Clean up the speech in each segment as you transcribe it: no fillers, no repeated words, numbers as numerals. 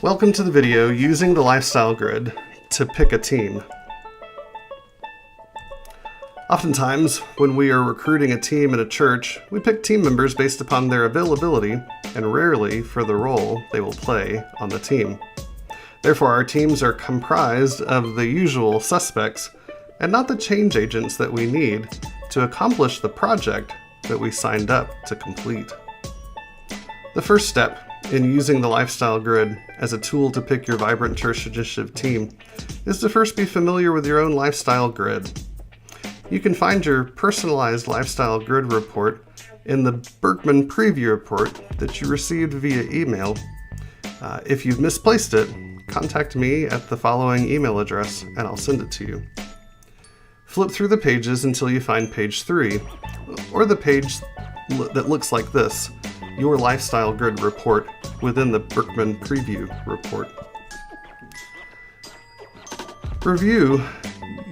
Welcome to the video using the lifestyle grid to pick a team. Oftentimes, when we are recruiting a team in a church, we pick team members based upon their availability and rarely for the role they will play on the team. Therefore, our teams are comprised of the usual suspects and not the change agents that we need to accomplish the project that we signed up to complete. The first step in using the lifestyle grid as a tool to pick your vibrant church initiative team is to first be familiar with your own lifestyle grid. You can find your personalized lifestyle grid report in the Berkman preview report that you received via email. If you've misplaced it, contact me at the following email address and I'll send it to you. Flip through the pages until you find page 3, or the page that looks like this, your lifestyle grid report within the Berkman preview report. Review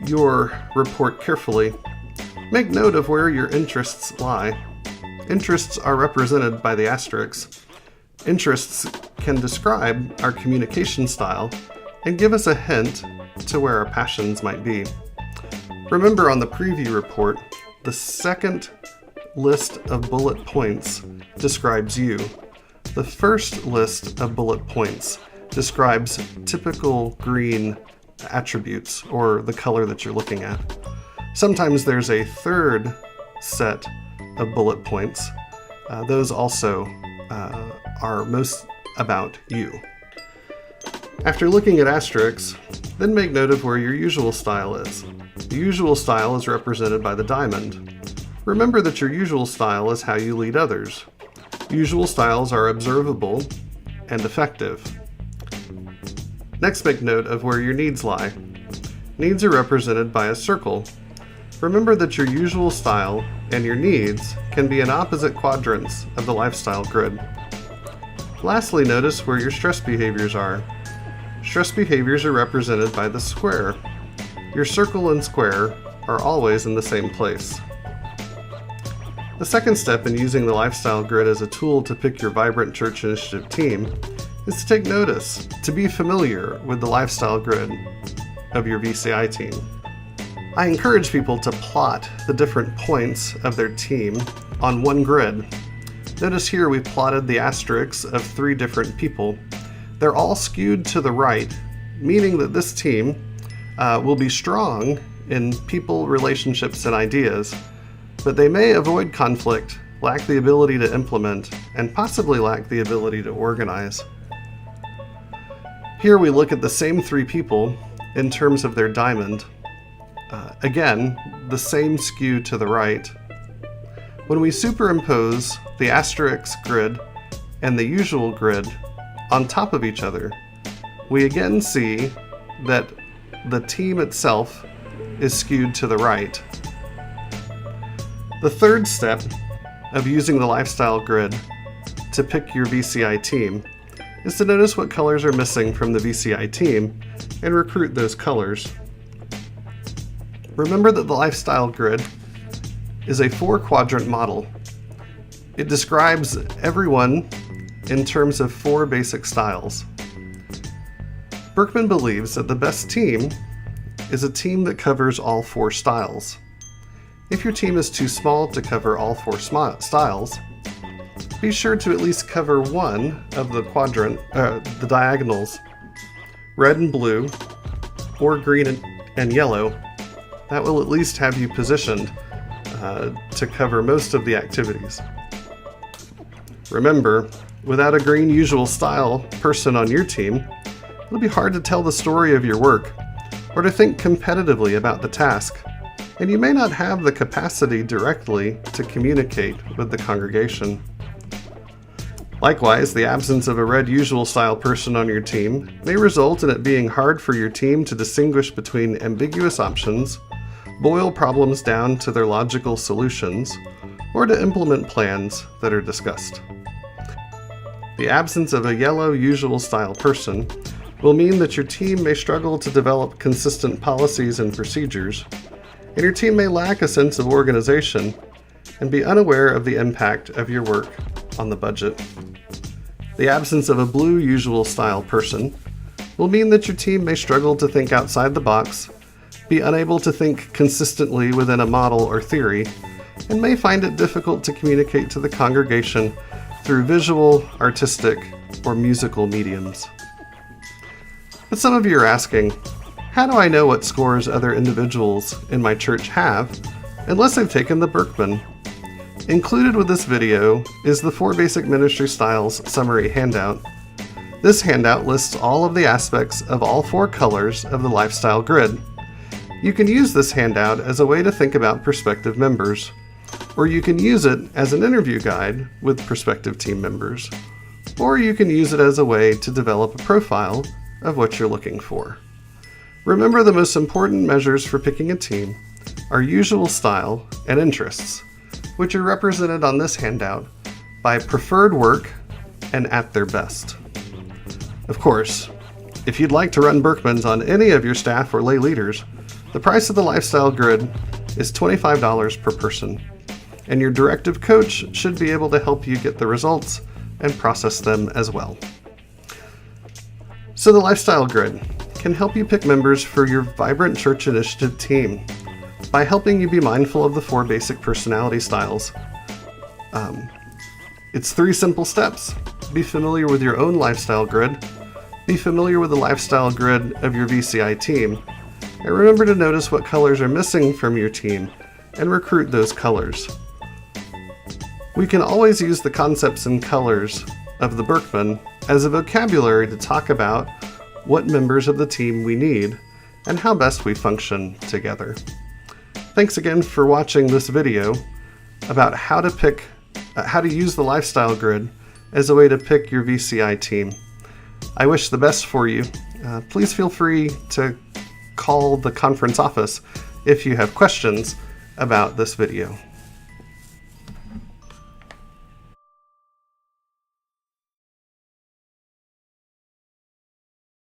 your report carefully. Make note of where your interests lie. Interests are represented by the asterisks. Interests can describe our communication style and give us a hint to where our passions might be. Remember, on the preview report, the second list of bullet points describes you. The first list of bullet points describes typical green attributes, or the color that you're looking at. Sometimes there's a third set of bullet points. Those also are most about you. After looking at asterisks, then make note of where your usual style is. The usual style is represented by the diamond. Remember that your usual style is how you lead others. Usual styles are observable and effective. Next, make note of where your needs lie. Needs are represented by a circle. Remember that your usual style and your needs can be in opposite quadrants of the lifestyle grid. Lastly, notice where your stress behaviors are. Stress behaviors are represented by the square. Your circle and square are always in the same place. The second step in using the lifestyle grid as a tool to pick your vibrant church initiative team is to take notice, to be familiar with the lifestyle grid of your VCI team. I encourage people to plot the different points of their team on one grid. Notice here we plotted the asterisks of 3 different people. They're all skewed to the right, meaning that this team will be strong in people, relationships, and ideas, but they may avoid conflict, lack the ability to implement, and possibly lack the ability to organize. Here we look at the same 3 people in terms of their diamond. Again, the same skew to the right. When we superimpose the asterisk grid and the usual grid on top of each other, we again see that the team itself is skewed to the right. The third step of using the lifestyle grid to pick your VCI team is to notice what colors are missing from the VCI team and recruit those colors. Remember that the lifestyle grid is a 4-quadrant model. It describes everyone in terms of 4 basic styles. Berkman believes that the best team is a team that covers all 4 styles. If your team is too small to cover all 4 styles, be sure to at least cover one of the diagonals, red and blue, or green and yellow. That will at least have you positioned to cover most of the activities. Remember, without a green usual style person on your team, it'll be hard to tell the story of your work or to think competitively about the task, and you may not have the capacity directly to communicate with the congregation. Likewise, the absence of a red usual style person on your team may result in it being hard for your team to distinguish between ambiguous options, boil problems down to their logical solutions, or to implement plans that are discussed. The absence of a yellow usual style person will mean that your team may struggle to develop consistent policies and procedures, and your team may lack a sense of organization and be unaware of the impact of your work on the budget. The absence of a blue usual style person will mean that your team may struggle to think outside the box, be unable to think consistently within a model or theory, and may find it difficult to communicate to the congregation through visual, artistic, or musical mediums. But some of you are asking, how do I know what scores other individuals in my church have unless they've taken the Berkman? Included with this video is the 4 Basic Ministry Styles summary handout. This handout lists all of the aspects of all 4 colors of the lifestyle grid. You can use this handout as a way to think about prospective members, or you can use it as an interview guide with prospective team members, or you can use it as a way to develop a profile of what you're looking for. Remember, the most important measures for picking a team are usual style and interests, which are represented on this handout by preferred work and at their best. Of course, if you'd like to run Berkmans on any of your staff or lay leaders, the price of the lifestyle grid is $25 per person, and your directive coach should be able to help you get the results and process them as well. So the lifestyle grid can help you pick members for your Vibrant Church Initiative team by helping you be mindful of the 4 basic personality styles. It's 3 simple steps. Be familiar with your own lifestyle grid, be familiar with the lifestyle grid of your VCI team, and remember to notice what colors are missing from your team and recruit those colors. We can always use the concepts and colors of the Berkman as a vocabulary to talk about what members of the team we need and how best we function together. Thanks again for watching this video about how to use the lifestyle grid as a way to pick your VCI team. I wish the best for you. Please feel free to call the conference office if you have questions about this video.